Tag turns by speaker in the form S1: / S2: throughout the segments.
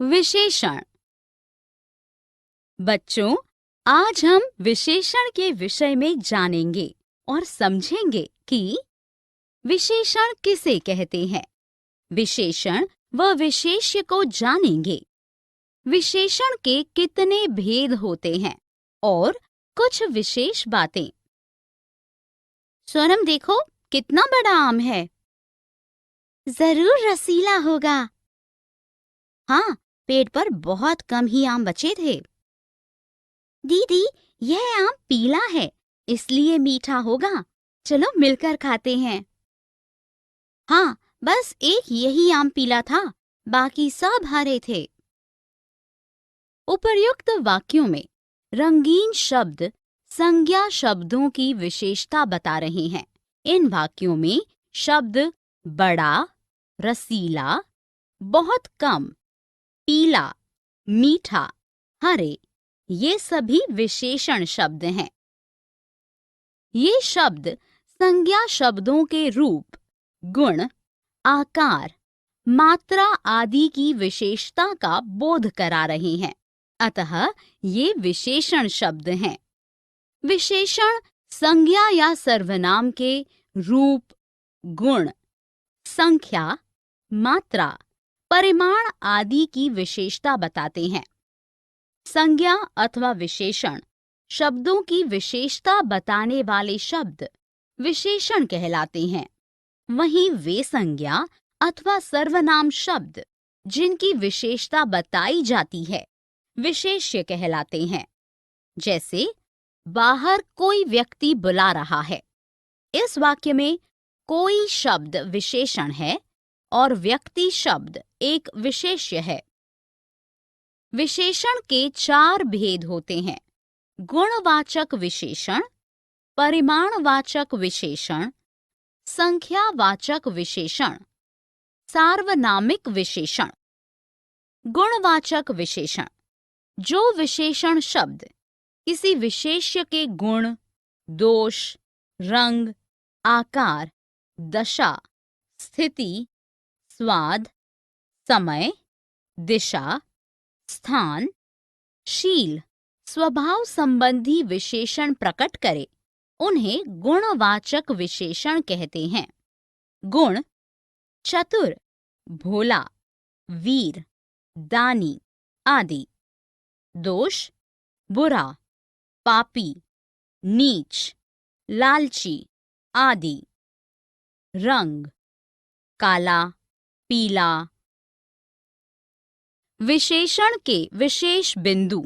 S1: विशेषण। बच्चों, आज हम विशेषण के विषय में जानेंगे और समझेंगे कि विशेषण किसे कहते हैं। विशेषण व विशेष्य को जानेंगे। विशेषण के कितने भेद होते हैं और कुछ विशेष बातें। सोनम, देखो कितना बड़ा आम है। जरूर रसीला होगा। हाँ, पेड़ पर बहुत कम ही आम बचे थे। दीदी, यह आम पीला है, इसलिए मीठा होगा। चलो मिलकर खाते हैं। हाँ, बस एक यही आम पीला था, बाकी सब हरे थे। उपर्युक्त वाक्यों में रंगीन शब्द संज्ञा शब्दों की विशेषता बता रहे हैं। इन वाक्यों में शब्द बड़ा, रसीला, बहुत कम, पीला, मीठा, हरे, ये सभी विशेषण शब्द हैं। ये शब्द संज्ञा शब्दों के रूप, गुण, आकार, मात्रा आदि की विशेषता का बोध करा रहे हैं। अतः ये विशेषण शब्द हैं। विशेषण संज्ञा या सर्वनाम के रूप, गुण, संख्या, मात्रा, परिमाण आदि की विशेषता बताते हैं। संज्ञा अथवा विशेषण शब्दों की विशेषता बताने वाले शब्द विशेषण कहलाते हैं। वहीं वे संज्ञा अथवा सर्वनाम शब्द जिनकी विशेषता बताई जाती है विशेष्य कहलाते हैं। जैसे बाहर कोई व्यक्ति बुला रहा है। इस वाक्य में कोई शब्द विशेषण है और व्यक्ति शब्द एक विशेष्य है। विशेषण के 4 भेद होते हैं: गुणवाचक विशेषण, परिमाणवाचक विशेषण, संख्यावाचक विशेषण, सार्वनामिक विशेषण। गुणवाचक विशेषण, जो विशेषण शब्द किसी विशेष्य के गुण, दोष, रंग, आकार, दशा, स्थिति, स्वाद, समय, दिशा, स्थान, शील, स्वभाव संबंधी विशेषण प्रकट करे, उन्हें गुणवाचक विशेषण कहते हैं। गुण: चतुर, भोला, वीर, दानी आदि। दोष: बुरा, पापी, नीच, लालची आदि। रंग: काला, पीला। विशेषण के विशेष बिंदु।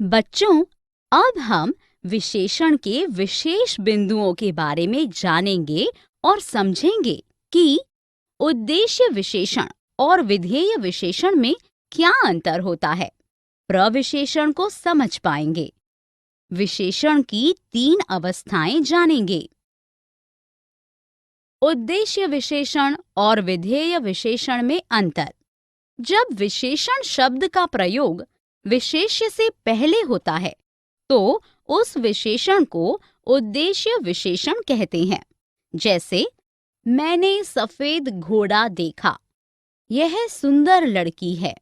S1: बच्चों, अब हम विशेषण के विशेष बिंदुओं के बारे में जानेंगे और समझेंगे कि उद्देश्य विशेषण और विधेय विशेषण में क्या अंतर होता है। प्रविशेषण को समझ पाएंगे। विशेषण की 3 अवस्थाएं जानेंगे। उद्देश्य विशेषण और विधेय विशेषण में अंतर। जब विशेषण शब्द का प्रयोग विशेष्य से पहले होता है तो उस विशेषण को उद्देश्य विशेषण कहते हैं। जैसे, मैंने सफेद घोड़ा देखा, यह सुंदर लड़की है।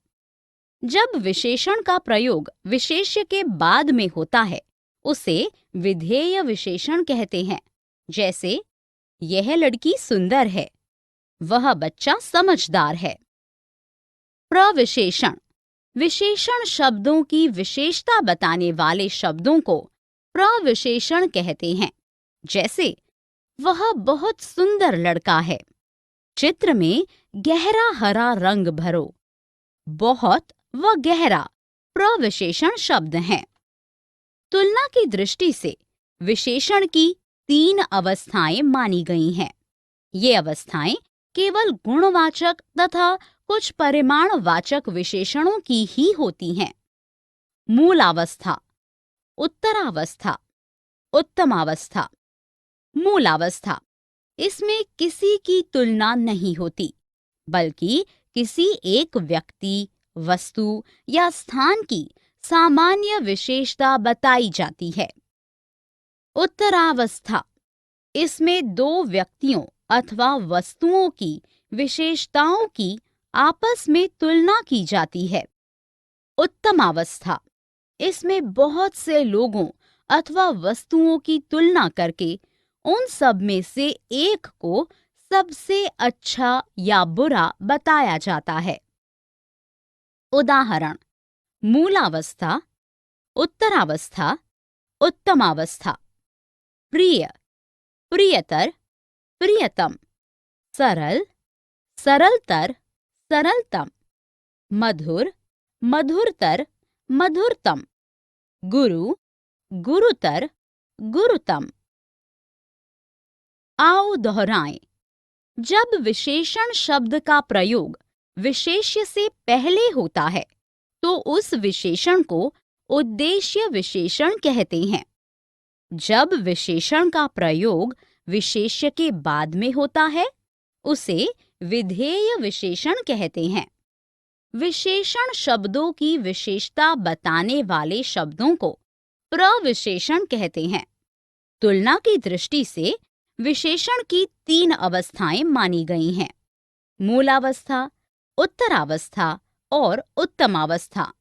S1: जब विशेषण का प्रयोग विशेष्य के बाद में होता है उसे विधेय विशेषण कहते हैं। जैसे, यह लड़की सुंदर है, वह बच्चा समझदार है। प्रविशेषण: विशेषण शब्दों की विशेषता बताने वाले शब्दों को प्रविशेषण कहते हैं। जैसे, वह बहुत सुंदर लड़का है। चित्र में गहरा हरा रंग भरो। बहुत व गहरा प्रविशेषण शब्द हैं। तुलना की दृष्टि से विशेषण की 3 अवस्थाएं मानी गई हैं। ये अवस्थाएं केवल गुणवाचक तथा कुछ परिमाणवाचक विशेषणों की ही होती हैं। मूलावस्था, उत्तरावस्था, उत्तमावस्था। मूलावस्था: इसमें किसी की तुलना नहीं होती, बल्कि किसी एक व्यक्ति, वस्तु या स्थान की सामान्य विशेषता बताई जाती है। उत्तरावस्था: इसमें 2 व्यक्तियों अथवा वस्तुओं की विशेषताओं की आपस में तुलना की जाती है। उत्तमावस्था, इसमें बहुत से लोगों अथवा वस्तुओं की तुलना करके उन सब में से एक को सबसे अच्छा या बुरा बताया जाता है। उदाहरण: मूलावस्था, उत्तरावस्था, उत्तमावस्था। प्रिय, प्रियतर, प्रियतम। सरल, सरलतर, सरलतम। मधुर, मधुरतर, मधुरतम। गुरु, गुरुतर, गुरुतम। आओ दोहराएं। जब विशेषण शब्द का प्रयोग विशेष्य से पहले होता है तो उस विशेषण को उद्देश्य विशेषण कहते हैं। जब विशेषण का प्रयोग विशेष्य के बाद में होता है उसे विधेय विशेषण कहते हैं। विशेषण शब्दों की विशेषता बताने वाले शब्दों को प्रविशेषण कहते हैं। तुलना की दृष्टि से विशेषण की 3 अवस्थाएं मानी गई हैं: मूलावस्था, उत्तरावस्था और उत्तमावस्था।